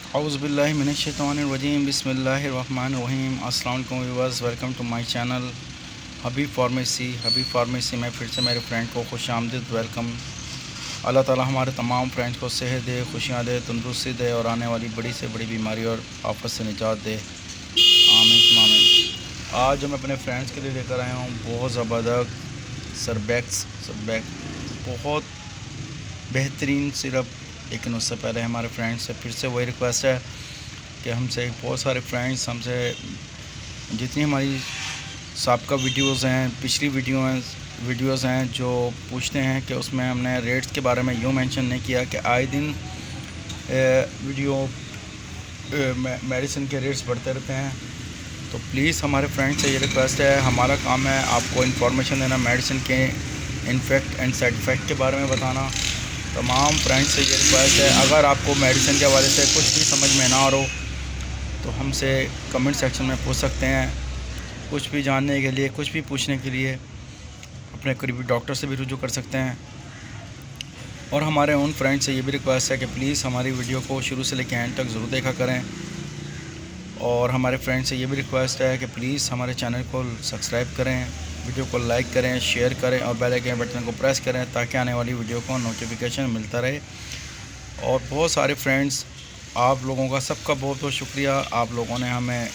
औज़ुबिल्लाहि मिनश्शैतानिर्रजीम बिस्मिल्लाहिर्रहमानिर्रहीम। अस्सलाम वालेकुम viewers, welcome to my channel Habib pharmacy में फिर से मेरे फ्रेंड को खुशामदीद वेलकम। अल्लाह ताला हमारे तमाम फ्रेंड्स को सेहत दे, खुशियाँ दे, तंदुरुस्ती दे और आने वाली बड़ी से बड़ी बीमारी और आफत से निजात दे। आमीन आमीन। आज मैं अपने फ्रेंड्स के लिए लेकर आया हूँ बहुत ज़बरदस्त सरबैक बहुत बेहतरीन सिरप। लेकिन उससे पहले हमारे फ्रेंड्स से फिर से वही रिक्वेस्ट है कि हमसे बहुत सारे फ्रेंड्स हमसे जितनी हमारी साबका वीडियोस हैं, पिछली वीडियोस हैं जो पूछते हैं कि उसमें हमने रेट्स के बारे में यूँ मेंशन नहीं किया कि आए दिन वीडियो मेडिसिन के रेट्स बढ़ते रहते हैं। तो प्लीज़ हमारे फ्रेंड्स से ये रिक्वेस्ट है, हमारा काम है आपको इन्फॉर्मेशन देना, मेडिसिन के इनफेक्ट एंड साइड इफ़ेक्ट के बारे में बताना। तमाम फ्रेंड्स से ये रिक्वेस्ट है, अगर आपको मेडिसिन के हवाले से कुछ भी समझ में ना आ रहा हो तो हमसे कमेंट सेक्शन में पूछ सकते हैं। कुछ भी जानने के लिए, कुछ भी पूछने के लिए अपने करीबी डॉक्टर से भी रुजू कर सकते हैं। और हमारे उन फ्रेंड्स से ये भी रिक्वेस्ट है कि प्लीज़ हमारी वीडियो को शुरू से लेकर एंड तक ज़रूर देखा करें। और हमारे फ्रेंड्स से ये भी रिक्वेस्ट है कि प्लीज़ हमारे चैनल को सब्सक्राइब करें, वीडियो को लाइक करें, शेयर करें और बेल आइकन बटन को प्रेस करें ताकि आने वाली वीडियो को नोटिफिकेशन मिलता रहे। और बहुत सारे फ्रेंड्स, आप लोगों का सबका बहुत बहुत शुक्रिया। आप लोगों ने हमें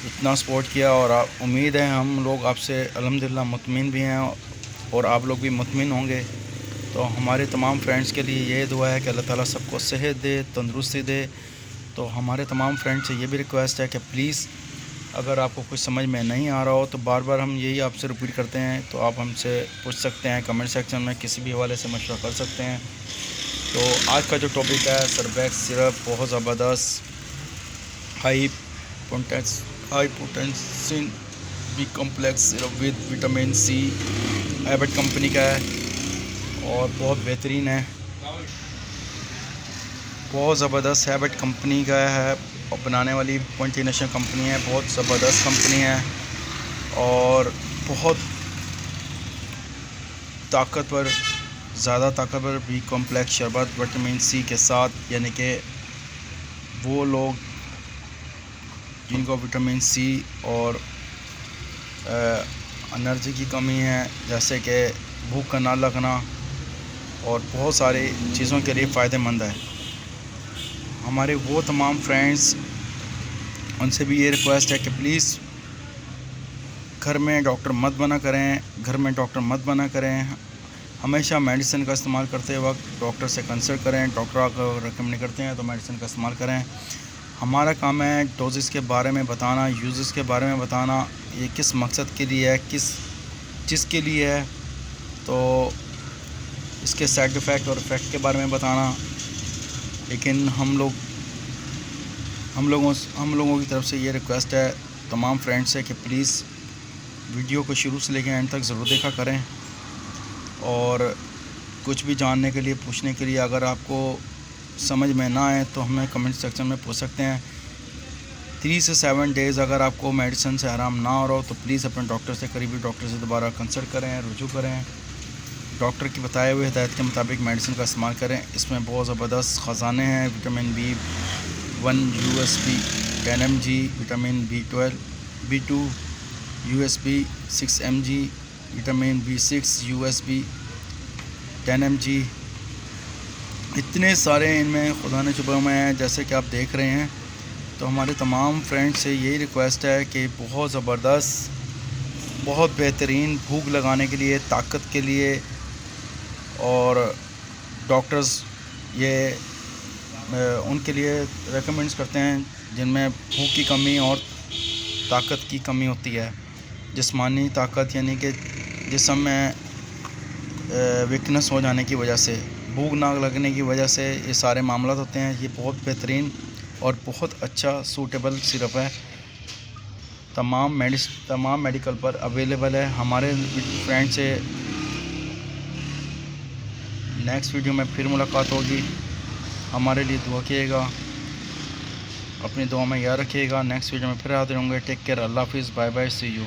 इतना सपोर्ट किया और उम्मीद है हम लोग आपसे अल्हम्दुलिल्लाह मुतमिन भी हैं और आप लोग भी मुतमिन होंगे। तो हमारे तमाम फ्रेंड्स के लिए ये दुआ है कि अल्लाह ताला सबको सेहत दे, तंदुरुस्ती दे। तो हमारे तमाम फ्रेंड्स से ये भी रिक्वेस्ट है कि प्लीज़ अगर आपको कुछ समझ में नहीं आ रहा हो तो बार बार हम यही आपसे रिपीट करते हैं, तो आप हमसे पूछ सकते हैं कमेंट सेक्शन में, किसी भी हवाले से मशवरा कर सकते हैं। तो आज का जो टॉपिक है सरबैक सिरप, बहुत ज़बरदस्त high potential B complex syrup with vitamin C, Abbott company का है और बहुत बेहतरीन है, बहुत ज़बरदस्त एबट कंपनी का है और बनाने वाली मल्टीनेशनल कंपनी है, बहुत ज़बरदस्त कंपनी है और बहुत ताकतवर, ज़्यादा ताकतवर बी कॉम्प्लेक्स शरबत विटामिन सी के साथ। यानी कि वो लोग जिनको विटामिन सी और एनर्जी की कमी है, जैसे कि भूख का ना लगना और बहुत सारी चीज़ों के लिए फ़ायदेमंद है। हमारे वो तमाम फ्रेंड्स, उनसे भी ये रिक्वेस्ट है कि प्लीज़ घर में डॉक्टर मत बना करें। हमेशा मेडिसिन का इस्तेमाल करते वक्त डॉक्टर से कंसल्ट करें। डॉक्टर अगर रिकमेंड करते हैं तो मेडिसिन का इस्तेमाल करें। हमारा काम है डोजेस के बारे में बताना, यूजेस के बारे में बताना, ये किस मकसद के लिए है, किस चीज़ के लिए है, तो इसके साइड इफ़ेक्ट और इफ़ेक्ट के बारे में बताना। लेकिन हम लोगों की तरफ से ये रिक्वेस्ट है तमाम फ्रेंड्स से कि प्लीज़ वीडियो को शुरू से लेकर एंड तक ज़रूर देखा करें। और कुछ भी जानने के लिए, पूछने के लिए अगर आपको समझ में ना आए तो हमें कमेंट सेक्शन में पूछ सकते हैं। 3 से 7 डेज़ अगर आपको मेडिसिन से आराम ना हो रहा हो तो प्लीज़ अपने डॉक्टर से, करीबी डॉक्टर से दोबारा कंसल्ट करें, रुजू करें। डॉक्टर की बताए हुए हिदायत के मुताबिक मेडिसिन का इस्तेमाल करें। इसमें बहुत ज़बरदस्त ख़जाने हैं, vitamin B1 USP 10 mg, vitamin B12 B2 USP 6 mg, vitamin B6 USP 10 mg। इतने सारे इनमें ख़जाने छुपे हुए हैं जैसे कि आप देख रहे हैं। तो हमारे तमाम फ्रेंड्स से यही रिक्वेस्ट है कि बहुत ज़बरदस्त, बहुत बेहतरीन, भूख लगाने के लिए, ताकत के लिए। और डॉक्टर्स ये उनके लिए रेकमेंड्स करते हैं जिनमें भूख की कमी और ताकत की कमी होती है। जिस्मानी ताकत यानी कि जिस्म में वीकनेस हो जाने की वजह से, भूख ना लगने की वजह से ये सारे मामला होते हैं। ये बहुत बेहतरीन और बहुत अच्छा सूटेबल सिरप है, तमाम मेडिकल पर अवेलेबल है। हमारे फ्रेंड से नेक्स्ट वीडियो में फिर मुलाकात होगी। हमारे लिए दुआ कीजिएगा, अपनी दुआ में याद रखिएगा। नेक्स्ट वीडियो में फिर हाजिर होंगे। टेक केयर, अल्लाह हाफिज़, बाय बाय, सी यू।